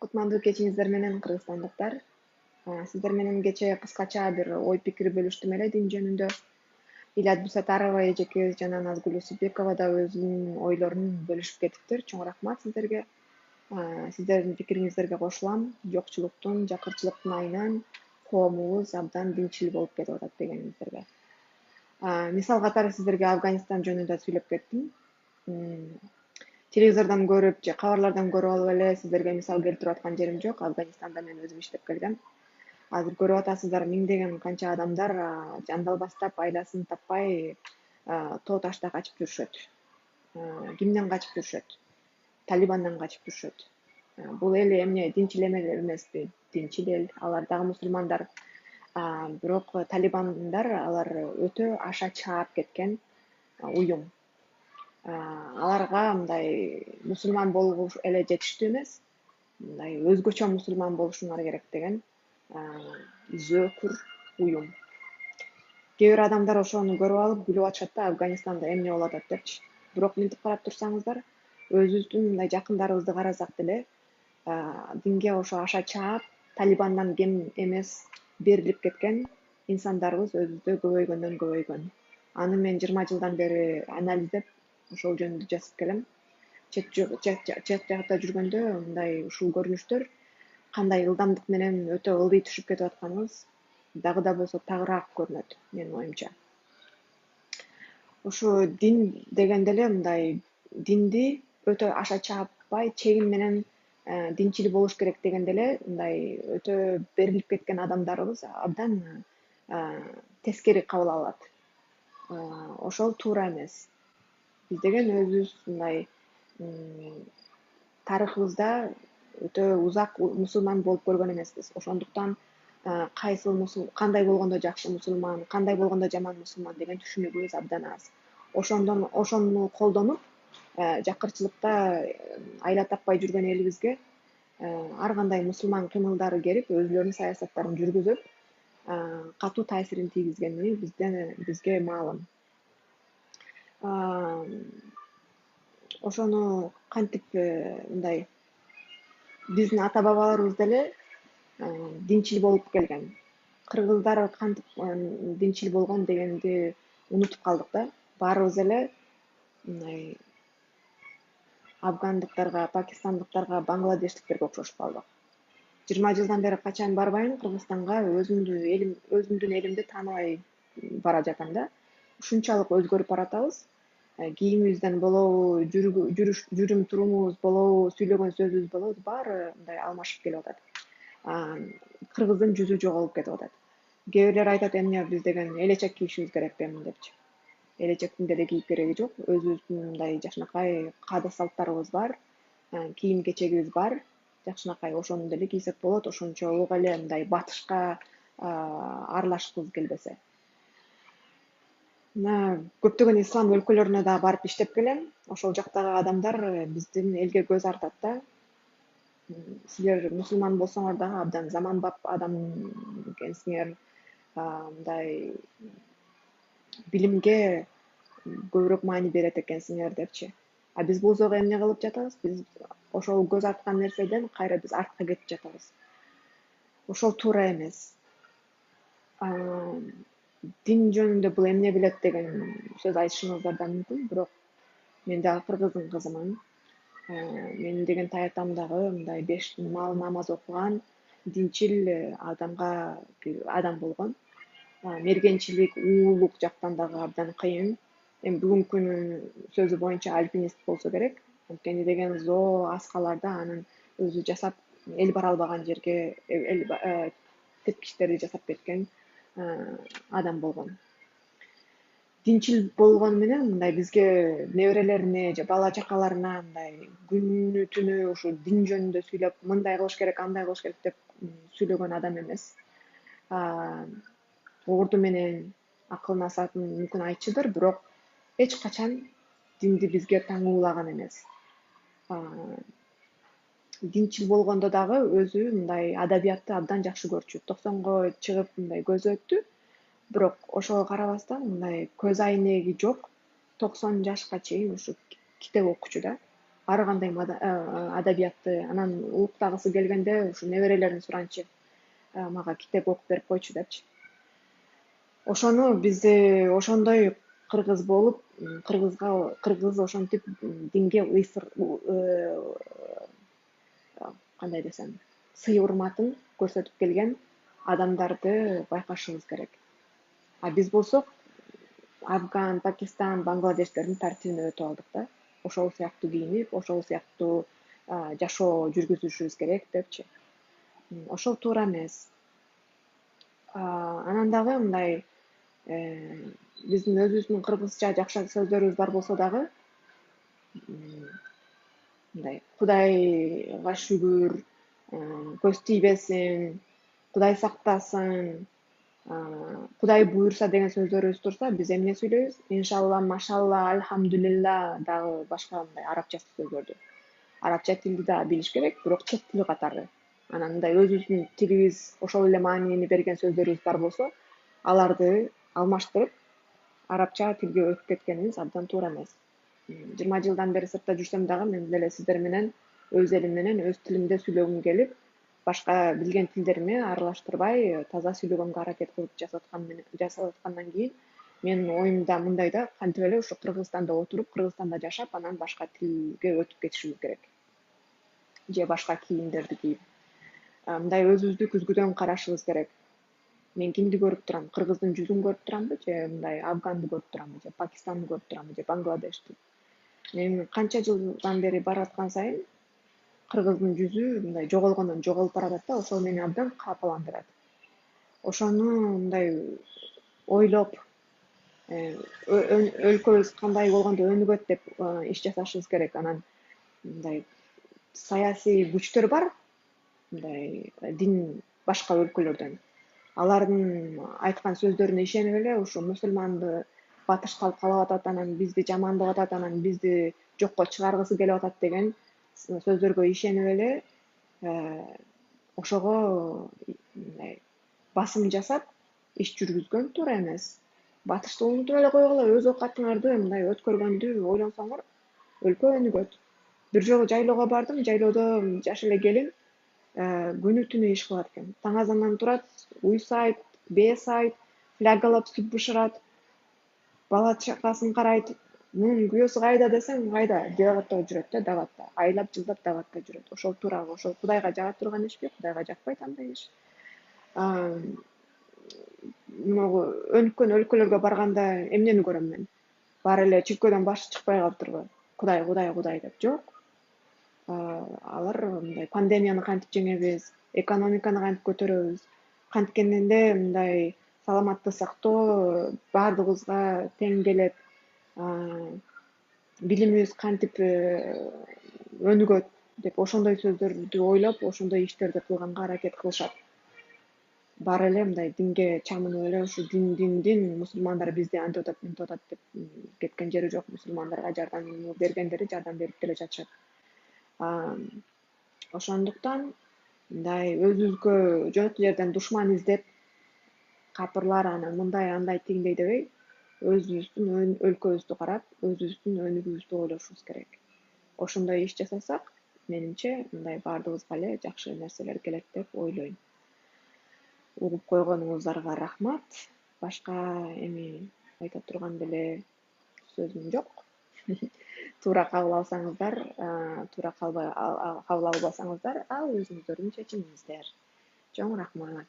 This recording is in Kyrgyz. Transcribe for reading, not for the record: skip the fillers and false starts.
Кутмандуу кечиңиздер менен, кыргызстандыктар. Сиздер менен кечээ кыскача бир ой пикир бөлүштүм эле дин жөнүндө. Илят Бусатарова эжекебиз жана Назгүл Усупбекова да өзүнүн ойлорун бөлүшүп кетиптир. Чоң рахмат сиздерге. Сиздердин пикириңиздерге кошулам. Жокчулуктун, жакырчылыктын айынан коомубуз абдан динчил болуп кетип атат дегениңиздерге. Мисал катары сиздерге Афганистан жөнүндө сүйлөп кеттим. Телевизордон көрүп же кабарлардан көрүп алып эле сиздерге мисал келтирип аткан жерим жок. Афганистанда мен өзүм иштеп келгем. Азыр көрүп атасыздар, миңдеген канча адамдар жандалбастап, айласын таппай тоо ташта качып жүрүшөт. Кимден качып жүрүшөт? Талибандан качып жүрүшөт. Бул эл эмне динчил эмеспи? Динчил эл, алар дагы мусулмандар. Бирок талибандар алар өтө аша чаап кеткен уюм. Аларга мындай мусулман болуу эле жетиштүү эмес, мындай өзгөчө мусулман болушуңар керек деген изөөкүр уюм. Кээ бир адамдар ошону көрүп алып күлүп атышат да, Афганистанда эмне болуп атат депчи. Бирок мынтип карап турсаңыздар, өзүбүздүн мындай жакындарыбызды карасак деле, динге ошо аша чаап, Талибандан кем эмес берилип кеткен инсандарыбыз өзүбүздө көбөйгөн. Аны мен 20 жылдан бери анализдеп, ошол жөнүндө жазып келем. Чет жакта жүргөндө мындай ушул көрүнүштөр кандай ылдамдык менен өтө ылдый түшүп кетип атканыбыз дагы да болсо тагыраак көрүнөт менин оюмча. Ушу дин дегенде эле мындай динди өтө аша чааппай, чегим менен динчил болуш керек дегенде эле мындай өтө берилип кеткен адамдарыбыз абдан тескери кабыл алат. Ошол туура эмес. Биз деген өзүбүз мындай тарыхыбызда өтө узак мусулман болуп көргөн эмеспиз. Ошондуктан кандай болгондо жакшы мусулман, кандай болгондо жаман мусулман деген түшүнүгүбүз абдан аз. Ошону колдонуп, жакырчылыкта айла таппай жүргөн элибизге ар кандай мусулман кымылдары келип, өзүлөрүнүн саясаттарын жүргүзүп, катуу таасирин тийгизгени бизге маалым. Ошону кантип мындай биздин ата бабаларыбыз деле динчил болуп келген. Кыргыздар кантип динчил болгон дегенди унутуп калдык да. Баарыбыз эле мындай афгандыктарга, пакистандыктарга, бангладештиктерге окшошуп калдык. 20 жылдан бери качан барбайын Кыргызстанга өзүмдүн элимди тааныбай бара жатам да. Ушунчалык өзгөрүп баратабыз. Кийимибизден болобу, жүрүм турумубуз болобу, сүйлөгөн сөзүбүз болобу, баары мындай алмашып келип атат. Кыргыздын жүзү жоголуп кетип атат. Кээ бирлер айтат, эмне биз деген элечек кийишибиз керек эми депчи. Элечектин деле кийип кереги жок. Өзүбүздүн мындай жакшынакай каада салттарыбыз бар, кийим кечегибиз бар. Жакшынакай ошону деле кийсек болот, ошончолук эле мындай батышка аралашкыбыз келбесе. Көптөгөн ислам өлкөлөрүнө да барып иштеп келем. Ошол жактагы адамдар биздин элге көз артат да. Силер мусулман болсоңор дагы абдан заманбап адам экенсиңер, мындай билимге көбүрөөк маани берет экенсиңер депчи. Биз болсок эмне кылып жатабыз? Биз ошол көз арткан нерседен кайра биз артка кетип жатабыз. Ошол туура эмес. Дин жөнүндө бул эмне билет деген сөз айтышыңыздар да мүмкүн, бирок мен дагы кыргыздын кызымын. Менин деген таятам дагы мындай 5 намаз окуган, динчил адам болгон. Мергенчилик, уулук жактан дагы абдан кыйын. Эми бүгүнкү күнүн сөзү боюнча альпинист болсо керек. Анткени деген зоо аскаларда анын өзү жасап, эл бара албаган жерге тепкичтерди жасап кеткен адам болгон. Динчил болгону менен мындай бизге неберелерине же бала чакаларына мындай күнү түнү ушу дин жөнүндө сүйлөп, мындай кылыш керек, андай кылыш керек деп сүйлөгөн адам эмес. Орду менен акыл насаатын мүмкүн айтчыдыр, бирок эч качан динди бизге таңуулаган эмес. Динчил болгондо дагы өзү мындай адабиятты абдан жакшы көрчү. 90го чыгып мындай көзү өттү. Бирок ошого карабастан мындай көз айнеги жок 90 жашка чейин ушу китеп окучу да. ар кандай адабиятты анан улуктагысы келгенде ушу неберелердин суранычы мага китеп окуп берип койчу депчи. Ошону бизде ошондой кыргыз болуп, кыргыз ошентип динге кандай десем, сый урматын көрсөтүп келген адамдарды байкашыбыз керек. А биз болсок Афган, Пакистан, Бангладештердин тартибине өтүп алдык да. Ошол сыяктуу кийинип, ошол сыяктуу жашоо жүргүзүшүбүз керек депчи. Ошол туура эмес. Анан дагы мындай биздин өзүбүздүн кыргызча жакшы сөздөрүбүз бар болсо дагы мындай Кудайга шүгүр, көз тийбесин, Кудай сактасын, Кудай буйрса деген сөздөрүбүз турса, биз эмне сүйлөйбүз? Иншалла, машалла, альхамдулилла дагы башка мындай арабча сөздөрдү. Арабча тилди да билиш керек, бирок чет тили катары. Анан мындай өзүбүздүн тилибиз ошол эле маанини берген сөздөрүбүз бар болсо, аларды алмаштырып, арабча тилге өтүп кеткенибиз абдан туура эмес. 20 жылдан бери сыртта жүрсөм дагы мен деле сиздер менен өз элим менен өз тилимде сүйлөгүм келип, башка билген тилдериме аралаштырбай таза сүйлөгөнгө аракет кылып жасап аткандан кийин менин оюмда мындай да, кантип эле ушу Кыргызстанда отуруп, Кыргызстанда жашап, анан башка тилге өтүп кетишибиз керек. Же башка кийимдерди кийип. Мындай өзүбүздү күзгүдөн карашыбыз керек. Мен кимди көрүп турам? Кыргыздын жүзүн көрүп турамбы, же мындай Афганды көрүп турамбы, же Пакистанды көрүп турамбы, же Бангладешти? Мен канча жылдан бери бараткан сайын кыргыздын жүзү мындай жоголгондон жоголуп баратат да, ошол мени абдан каапаландырат. Ошону мындай ойлоп, өлкөбүз кандай болгондо өнүгөт деп иш жасашыбыз керек. Анан мындай саясий күчтөр бар, мындай дин башка өлкөлөрдөн. Алардын айткан сөздөрүнө ишенип эле ушу мусулманды батыш калап атат, анан бизди жамандап атат, анан бизди жокко чыгаргысы келип атат деген сөздөргө ишенип эле ошого мындай басым жасап иш жүргүзгөн туура эмес. Батышты унутуп эле койгула, өз оокатыңарды мындай өткөргөндү ойлонсоңор, өлкө өнүгөт. Бир жолу жайлоого бардым, жайлоодо жаш эле келин күнү түнү иш кылат экен. Таң азандан турат, уй сайт, бээ сайт, флягалап сүт бышырат, бала чакасын карайт. Мунун күйөөсү кайда десең, кайда? Деватта жүрөт да, даватта. Айлап жылдап даватта жүрөт. Ошол туурабы? Ошол Кудайга жага турган ишпи? Кудайга жакпайт андай иш. Могу өнүккөн өлкөлөргө барганда эмнени көрөм мен? Баары эле чиркөөдөн башы чыкпай калыптырбы? Кудай, Кудай, Кудай деп. Жок. Алар мындай пандемияны кантип жеңебиз, экономиканы кантип көтөрөбүз, канткенде мындай саламатты сактоо баардыгыбызга тең келет, билимибиз кантип өнүгөт деп ошондой сөздөрдү ойлоп, ошондой иштерди кылганга аракет кылышат. Баары эле мындай динге чамынып эле ушу дин мусулмандар бизди антип атат, мынтип атат деп кеткен жери жок. Мусулмандарга жардам бергендери жардам берип деле жатышат. Ошондуктан мындай өзүбүзгө жөнөкөй жерден душман издеп, капырлар анан мындай андай тигиндей дебей, өзүбүздүн өлкөбүздү карап, өзүбүздүн өнүгүүбүздү ойлошубуз керек. Ошондой иш жасасак, менимче мындай баардыгыбызга эле жакшы нерселер келет деп ойлойм. Угуп койгонуңуздарга рахмат. Башка эми айта турган деле сөзүм жок. Туура кабыл алсаңыздар, туура кабыл албасаңыздар, ал өзүңүздөрдүн чечимиңиздер. Чоң рахмат.